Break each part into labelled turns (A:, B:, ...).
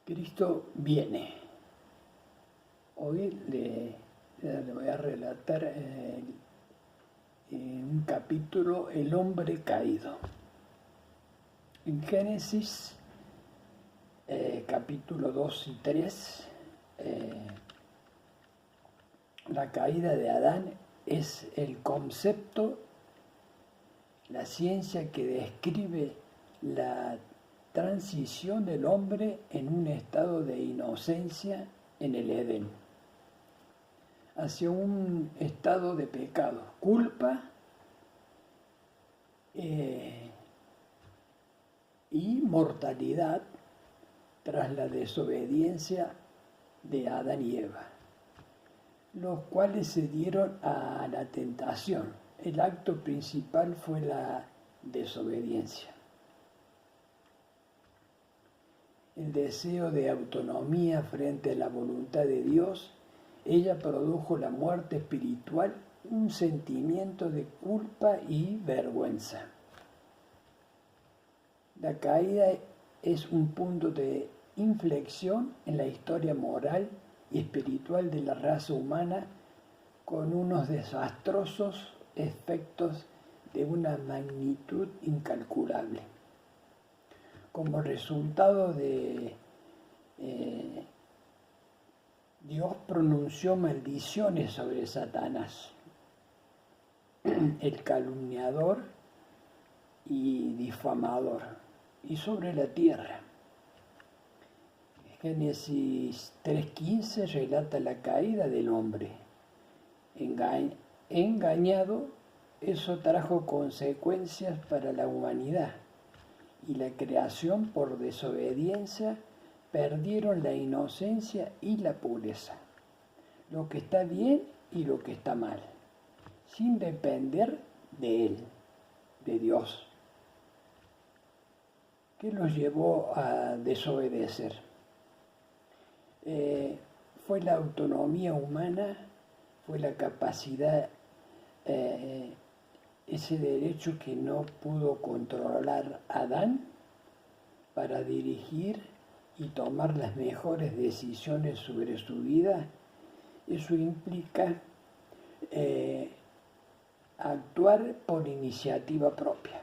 A: Cristo viene. Hoy le voy a relatar un capítulo, El hombre caído. En Génesis, capítulo 2 y 3, la caída de Adán es el concepto, la ciencia que describe la transición del hombre en un estado de inocencia en el Edén, hacia un estado de pecado, culpa y mortalidad tras la desobediencia de Adán y Eva, los cuales se dieron a la tentación. El acto principal fue la desobediencia. El deseo de autonomía frente a la voluntad de Dios, ella produjo la muerte espiritual, un sentimiento de culpa y vergüenza. La caída es un punto de inflexión en la historia moral y espiritual de la raza humana, con unos desastrosos efectos de una magnitud incalculable. Como resultado de Dios pronunció maldiciones sobre Satanás, el calumniador y difamador, y sobre la tierra. Génesis 3:15 relata la caída del hombre. Engañado, eso trajo consecuencias para la humanidad, y la creación por desobediencia perdieron la inocencia y la pureza, lo que está bien y lo que está mal, sin depender de Él, de Dios. ¿Qué los llevó a desobedecer? Fue la autonomía humana, fue la capacidad, ese derecho que no pudo controlar Adán para dirigir y tomar las mejores decisiones sobre su vida. Eso implica actuar por iniciativa propia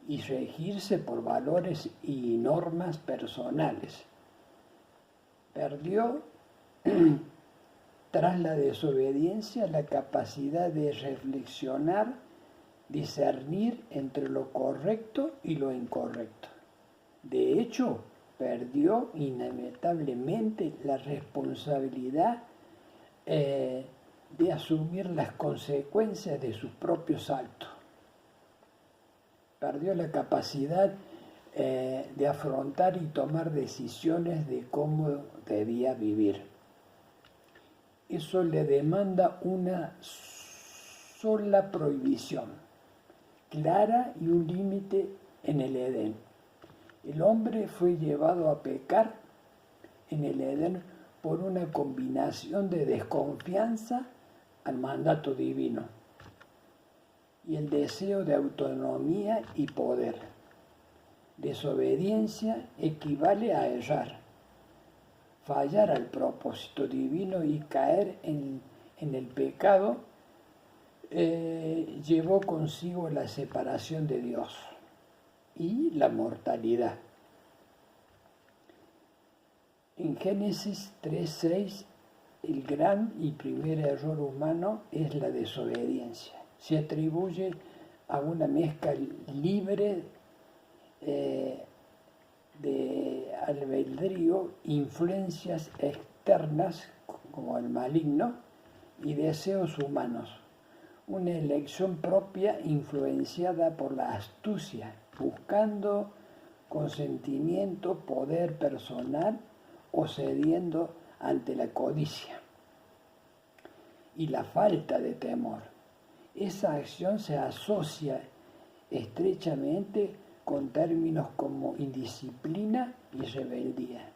A: y regirse por valores y normas personales. Perdió tras la desobediencia la capacidad de reflexionar, discernir entre lo correcto y lo incorrecto. De hecho, perdió inevitablemente la responsabilidad de asumir las consecuencias de sus propios actos. Perdió la capacidad de afrontar y tomar decisiones de cómo debía vivir. Eso le demanda una sola prohibición, clara, y un límite en el Edén. El hombre fue llevado a pecar en el Edén por una combinación de desconfianza al mandato divino y el deseo de autonomía y poder. Desobediencia equivale a errar, fallar al propósito divino, y caer en el pecado llevó consigo la separación de Dios y la mortalidad. En Génesis 3:6, el gran y primer error humano es la desobediencia. Se atribuye a una mezcla libre de albedrío, influencias externas como el maligno y deseos humanos, una elección propia influenciada por la astucia, buscando consentimiento, poder personal o cediendo ante la codicia y la falta de temor. Esa acción se asocia estrechamente con términos como indisciplina y rebeldía.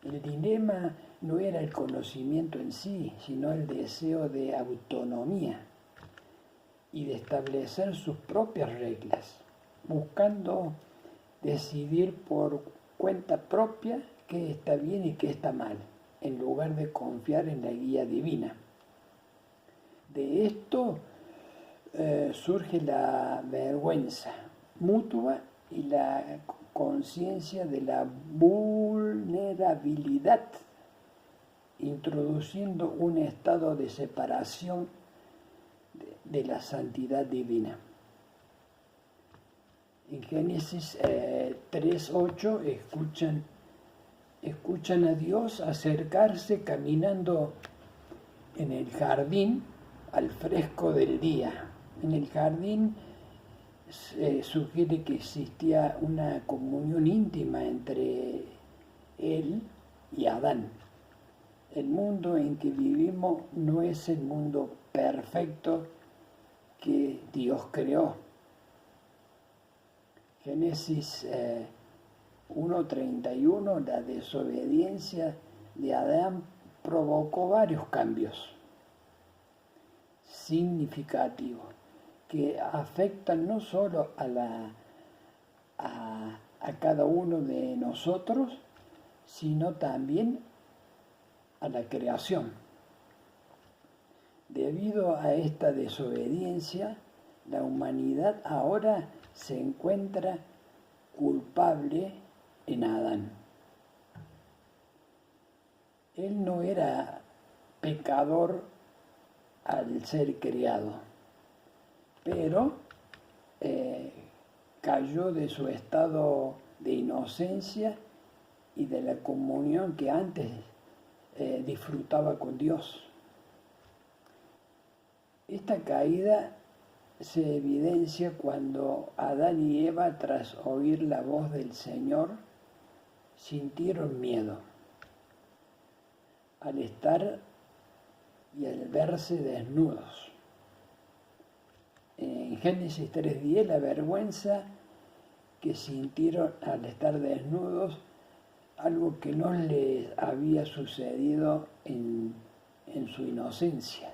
A: El dilema no era el conocimiento en sí, sino el deseo de autonomía y de establecer sus propias reglas, buscando decidir por cuenta propia qué está bien y qué está mal, en lugar de confiar en la guía divina. De esto surge la vergüenza mutua y la conciencia de la vulnerabilidad, introduciendo un estado de separación de la santidad divina. En Génesis 3:8 escuchan a Dios acercarse caminando en el jardín al fresco del día. En el jardín sugiere que existía una comunión íntima entre él y Adán. El mundo en que vivimos no es el mundo perfecto que Dios creó. Génesis 1:31, la desobediencia de Adán provocó varios cambios significativos que afectan no solo a cada uno de nosotros, sino también a la creación. Debido a esta desobediencia, la humanidad ahora se encuentra culpable en Adán. Él no era pecador al ser creado, pero cayó de su estado de inocencia y de la comunión que antes disfrutaba con Dios. Esta caída se evidencia cuando Adán y Eva, tras oír la voz del Señor, sintieron miedo al estar y al verse desnudos. En Génesis 3:10, la vergüenza que sintieron al estar desnudos, algo que no les había sucedido en su inocencia,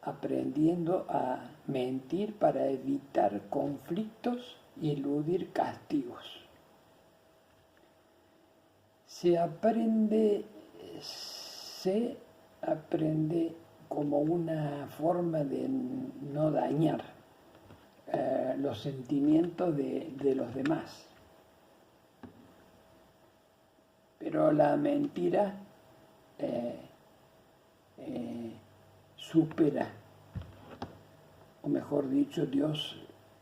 A: aprendiendo a mentir para evitar conflictos y eludir castigos. Se aprende como una forma de no dañar los sentimientos de los demás. Pero la mentira supera, o mejor dicho, Dios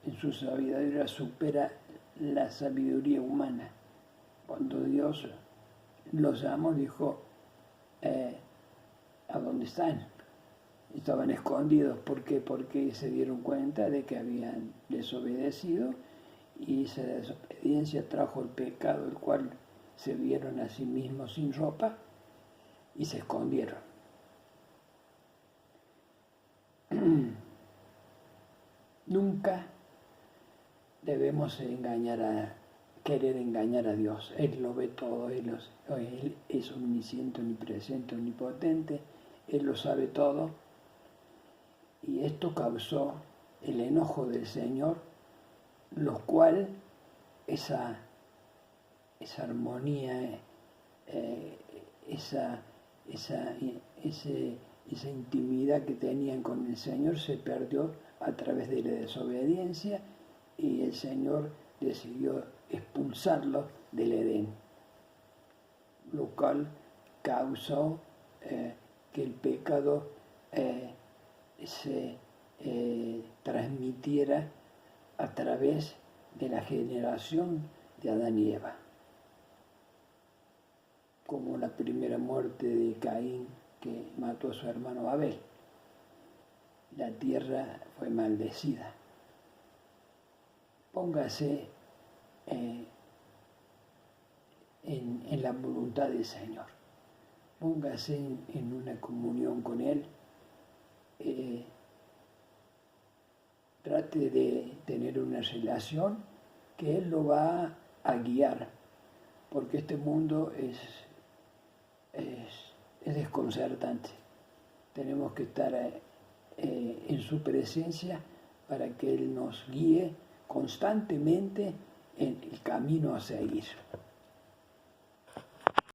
A: en su sabiduría supera la sabiduría humana. Cuando Dios los llamó, dijo, ¿a dónde están? Estaban escondidos. ¿Por qué? Porque se dieron cuenta de que habían desobedecido y esa desobediencia trajo el pecado, el cual se vieron a sí mismos sin ropa y se escondieron. Nunca debemos querer engañar a Dios. Él lo ve todo, Él es omnisciente, omnipresente, omnipotente, Él lo sabe todo. Y esto causó el enojo del Señor, lo cual esa armonía, esa intimidad que tenían con el Señor se perdió a través de la desobediencia, y el Señor decidió expulsarlo del Edén, lo cual causó que el pecado se transmitiera a través de la generación de Adán y Eva, como la primera muerte de Caín, que mató a su hermano Abel. La tierra fue maldecida. Póngase en la voluntad del Señor. Póngase en una comunión con Él. Trate de tener una relación que Él lo va a guiar, porque este mundo es desconcertante. Tenemos que estar en su presencia para que Él nos guíe constantemente en el camino a seguir.